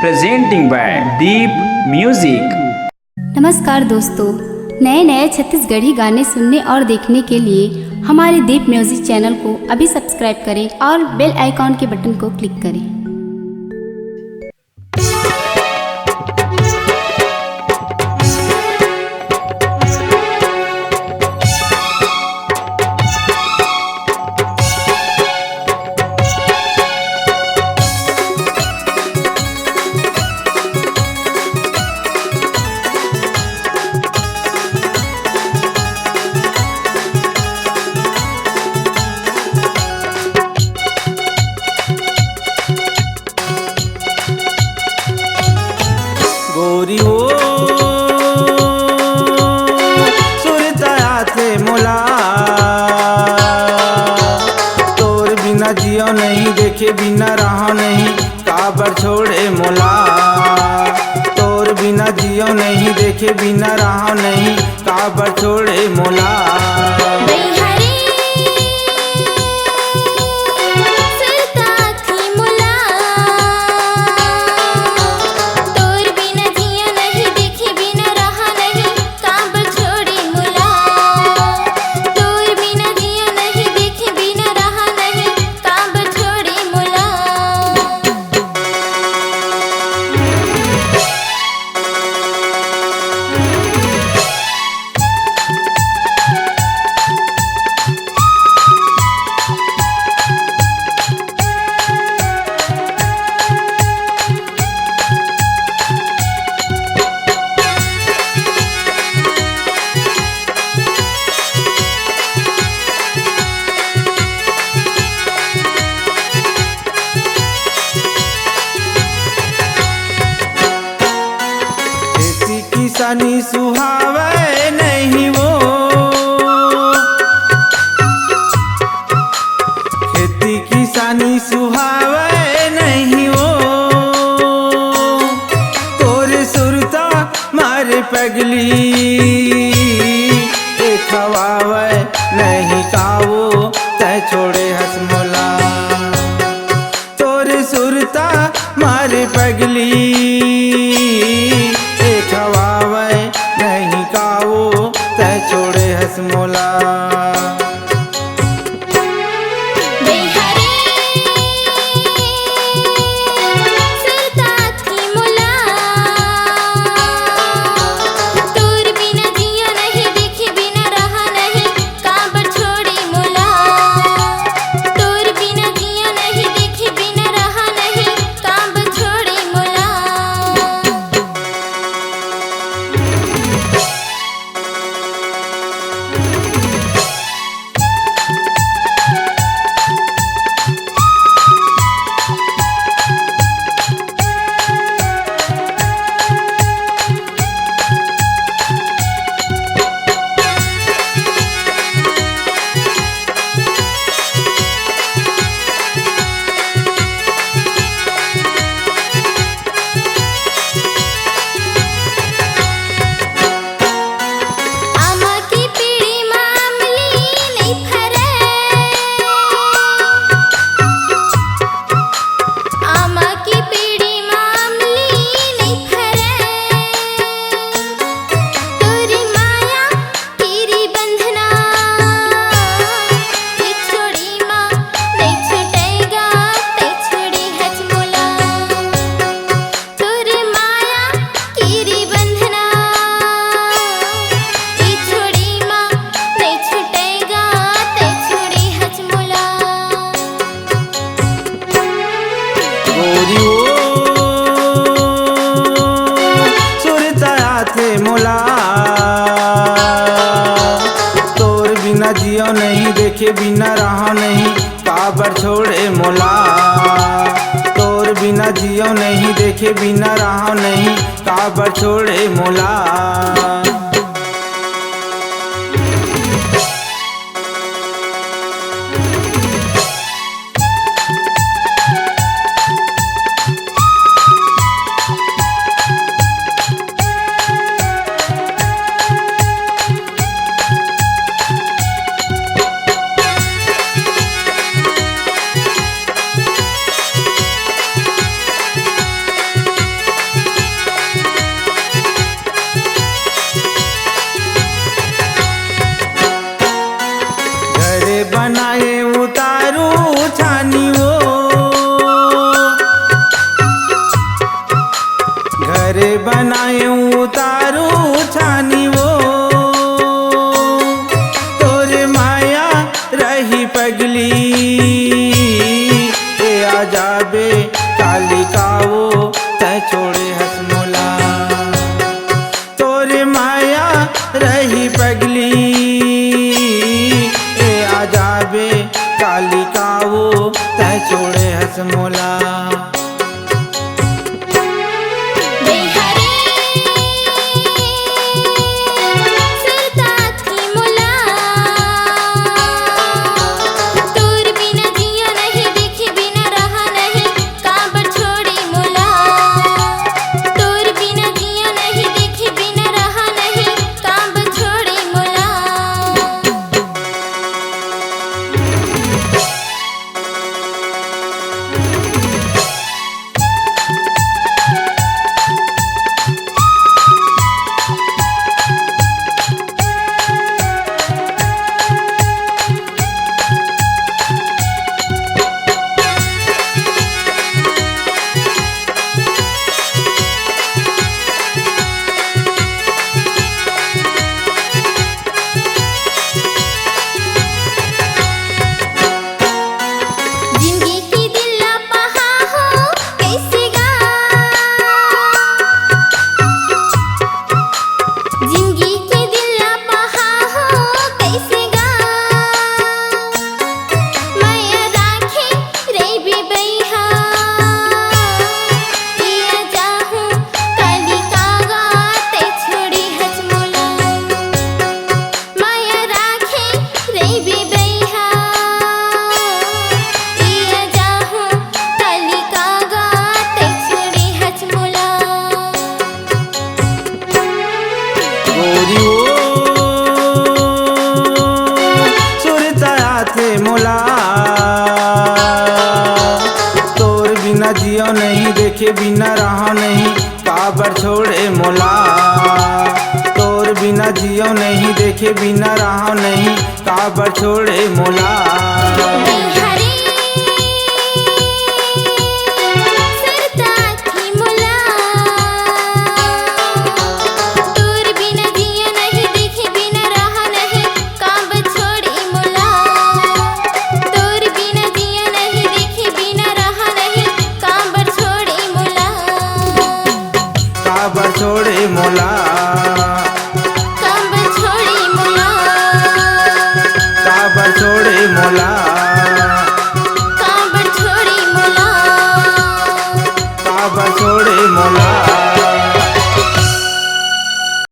presenting by Deep Music। नमस्कार दोस्तों, नए नए छत्तीसगढ़ी गाने सुनने और देखने के लिए हमारे दीप म्यूजिक चैनल को अभी सब्सक्राइब करें और बेल आइकॉन के बटन को क्लिक करें। गोरी ओ सुरताया थे मोला, तोर बिना जियो नहीं, देखे बिना रहा नहीं, काबर छोड़े मोला। तोर बिना जियो नहीं, देखे बिना रहा नहीं, काबर छोड़े मोला। किसानी सुहावे नहीं वो, खेती किसानी सुहावे नहीं वो, तोरे सुरता मारे पगली एक हवावे नहीं कावो तय छोड़े हसमोला। तोरे सुरता मारे पगली नहीं कावो तय छोड़े हसमोला। तोर बिना जियो नहीं, देखे बिना रहा नहीं, काबर छोड़े मोला। तोर बिना जियो नहीं, देखे बिना रहा नहीं, काबर छोड़े मोला। करे बनाए उतारू छानी वो तोरे माया रही पगली ए आ जाबे कालिका वो तै छोड़े हसमोला तोरे माया रही पगली ए आ जाबे कालिका वो तै छोड़े हसमोला जियो नहीं देखे बिना रहा नहीं काबर छोड़े मोला तोर बिना जियो नहीं देखे बिना रहा नहीं काबर छोड़े मोला छोड़े मोला